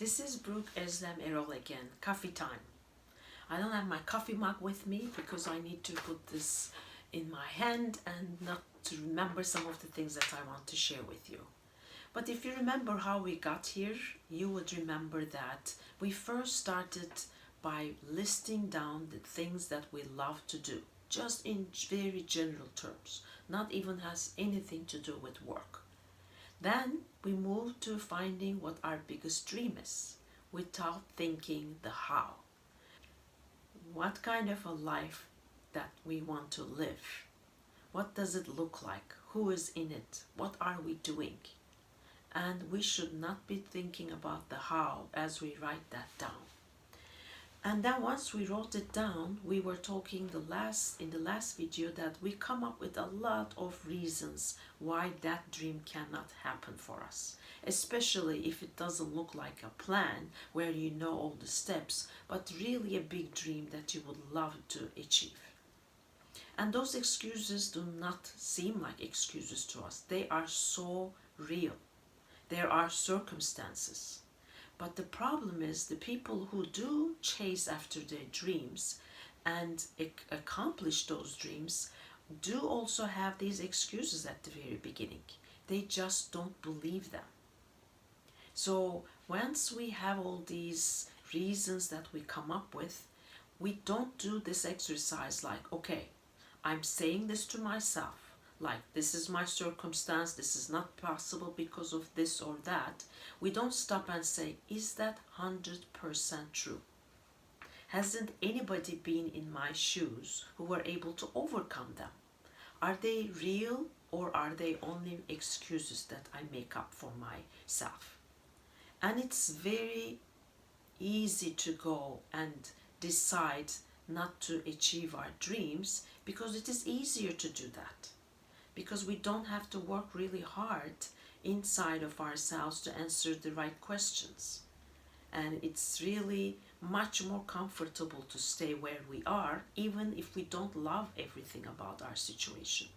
This is Brooke Eslem Erol again, coffee time. I don't have my coffee mug with me because I need to put this in my hand and not to remember some of the things that I want to share with you. But if you remember how we got here, you would remember that we first started by listing down the things that we love to do, just in very general terms, not even has anything to do with work. Then we move to finding what our biggest dream is without thinking the how. What kind of a life that we want to live? What does it look like? Who is in it? What are we doing? And we should not be thinking about the how as we write that down. And then once we wrote it down, we were talking in the last video that we come up with a lot of reasons why that dream cannot happen for us, especially if it doesn't look like a plan where you know all the steps, but really a big dream that you would love to achieve. And those excuses do not seem like excuses to us. They are so real. There are circumstances. But the problem is the people who do chase after their dreams and accomplish those dreams do also have these excuses at the very beginning. They just don't believe them. So once we have all these reasons that we come up with, we don't do this exercise like, okay, I'm saying this to myself. Like, this is my circumstance, this is not possible because of this or that. We don't stop and say, is that 100% true? Hasn't anybody been in my shoes who were able to overcome them? Are they real or are they only excuses that I make up for myself? And it's very easy to go and decide not to achieve our dreams because it is easier to do that. Because we don't have to work really hard inside of ourselves to answer the right questions. And it's really much more comfortable to stay where we are, even if we don't love everything about our situation.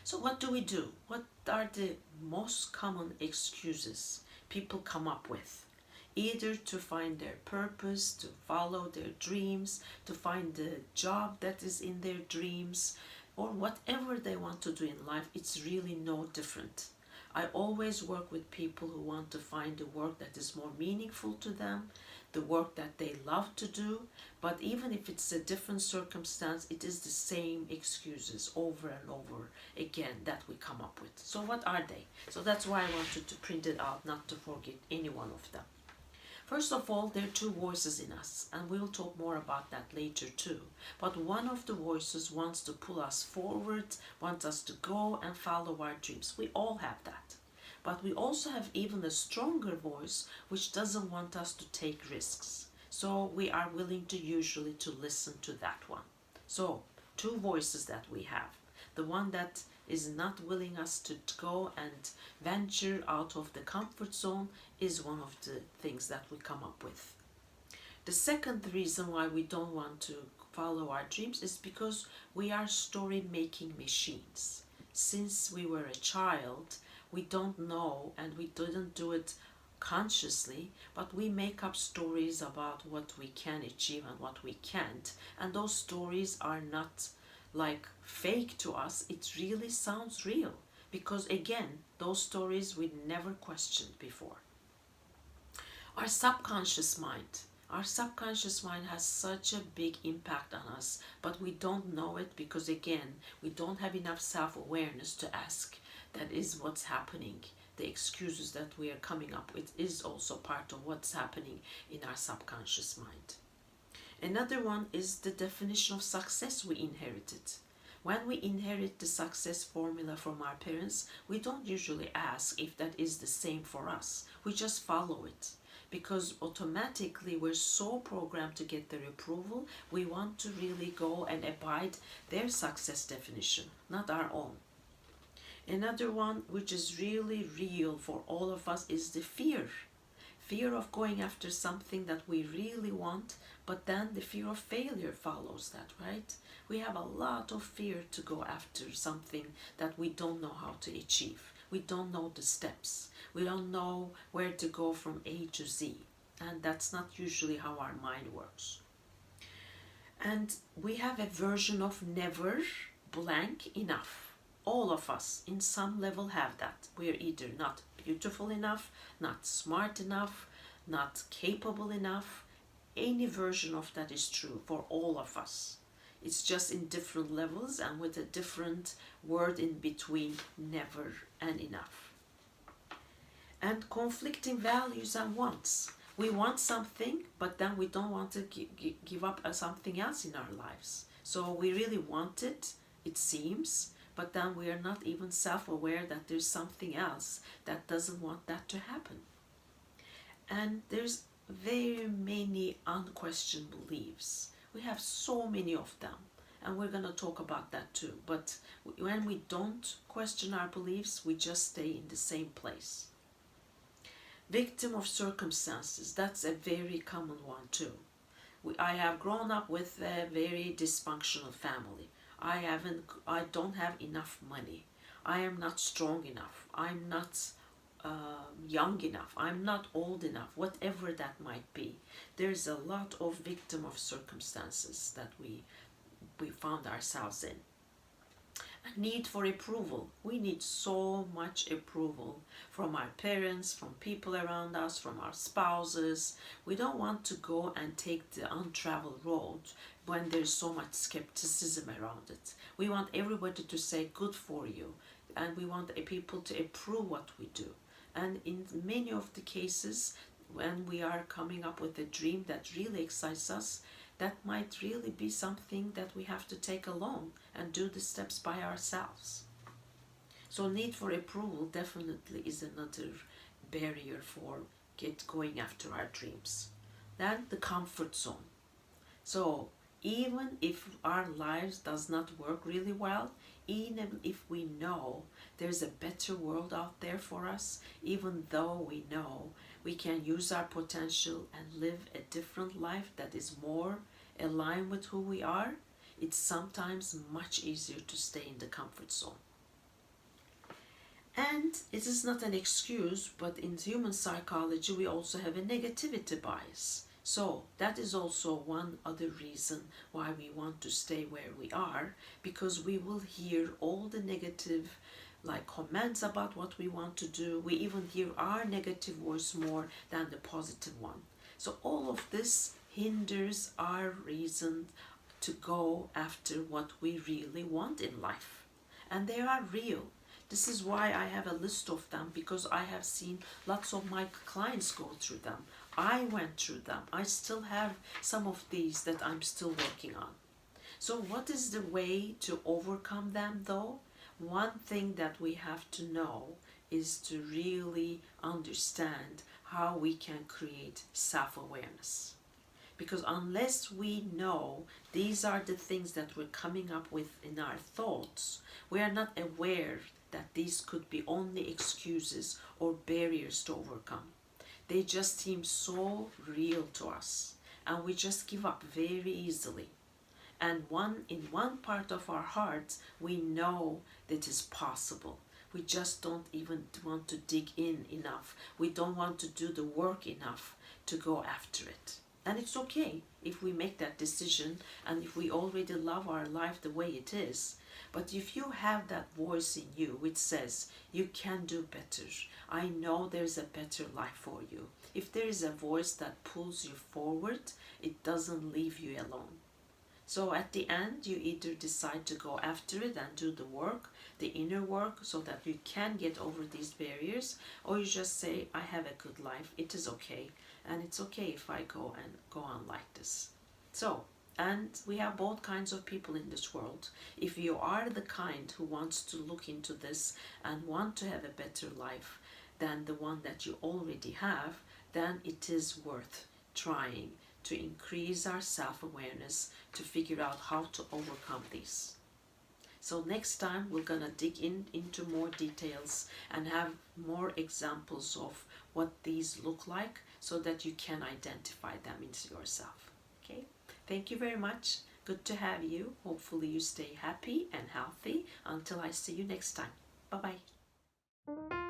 So what do we do? What are the most common excuses people come up with? Either to find their purpose, to follow their dreams, to find the job that is in their dreams, or whatever they want to do in life. It's really no different. I always work with people who want to find the work that is more meaningful to them, the work that they love to do, but even if it's a different circumstance, it is the same excuses over and over again that we come up with. So what are they? So that's why I wanted to print it out, not to forget any one of them. First of all, there are two voices in us, and we'll talk more about that later too. But one of the voices wants to pull us forward, wants us to go and follow our dreams. We all have that. But we also have even a stronger voice which doesn't want us to take risks. So we are willing to usually to listen to that one. So, two voices that we have. The one that is not willing us to go and venture out of the comfort zone is one of the things that we come up with. The second reason why we don't want to follow our dreams is because we are story making machines. Since we were a child, we don't know and we didn't do it consciously, but we make up stories about what we can achieve and what we can't, and those stories are not like fake to us. It really sounds real because again, those stories we never questioned before. Our subconscious mind has such a big impact on us, but we don't know it because again, we don't have enough self-awareness to ask, that is what's happening. The excuses that we are coming up with is also part of what's happening in our subconscious mind. Another one is the definition of success we inherited. When we inherit the success formula from our parents, we don't usually ask if that is the same for us. We just follow it because automatically we're so programmed to get their approval, we want to really go and abide their success definition, not our own. Another one which is really real for all of us is the fear. Fear of going after something that we really want, but then the fear of failure follows that, right? We have a lot of fear to go after something that we don't know how to achieve. we don't know the steps. We don't know where to go from A to Z. And that's not usually how our mind works. And we have a version of never blank enough. All of us, in some level, have that. We're either not beautiful enough, not smart enough, not capable enough. Any version of that is true for all of us. It's just in different levels and with a different word in between never and enough. And conflicting values and wants. We want something, but then we don't want to give up something else in our lives. So we really want it, it seems, but then we are not even self-aware that there's something else that doesn't want that to happen. And there's very many unquestioned beliefs. We have so many of them, and we're going to talk about that too. But when we don't question our beliefs, we just stay in the same place. Victim of circumstances, that's a very common one too. I have grown up with a very dysfunctional family. I don't have enough money. I am not strong enough. I'm not young enough. I'm not old enough. Whatever that might be. There's a lot of victim of circumstances that we found ourselves in. A need for approval. We need so much approval from our parents, from people around us, from our spouses. We don't want to go and take the untraveled road when there's so much skepticism around it. We want everybody to say good for you, and we want people to approve what we do. And in many of the cases, when we are coming up with a dream that really excites us, that might really be something that we have to take alone and do the steps by ourselves. So need for approval definitely is another barrier for going after our dreams. Then the comfort zone. So even if our lives does not work really well, even if we know there's a better world out there for us, even though we know we can use our potential and live a different life that is more aligned with who we are, it's sometimes much easier to stay in the comfort zone. And it is not an excuse, but in human psychology we also have a negativity bias. So that is also one other reason why we want to stay where we are, because we will hear all the negative comments about what we want to do. We even hear our negative voice more than the positive one. So all of this hinders our reason to go after what we really want in life. And they are real. This is why I have a list of them, because I have seen lots of my clients go through them. I went through them. I still have some of these that I'm still working on. So what is the way to overcome them though? One thing that we have to know is to really understand how we can create self-awareness. Because unless we know these are the things that we're coming up with in our thoughts, we are not aware that these could be only excuses or barriers to overcome. They just seem so real to us, and we just give up very easily. And in one part of our hearts, we know that it is possible. We just don't even want to dig in enough. We don't want to do the work enough to go after it. And it's okay if we make that decision and if we already love our life the way it is. But if you have that voice in you which says, you can do better, I know there's a better life for you. If there is a voice that pulls you forward, it doesn't leave you alone. So at the end, you either decide to go after it and do the work, the inner work, so that you can get over these barriers, or you just say, I have a good life, it is okay, and it's okay if I go on like this. So, and we have both kinds of people in this world. If you are the kind who wants to look into this and want to have a better life than the one that you already have, then it is worth trying to increase our self-awareness to figure out how to overcome these. So next time we're gonna dig into more details and have more examples of what these look like so that you can identify them into yourself. Okay, thank you very much. Good to have you. Hopefully you stay happy and healthy until I see you next time. Bye-bye. you.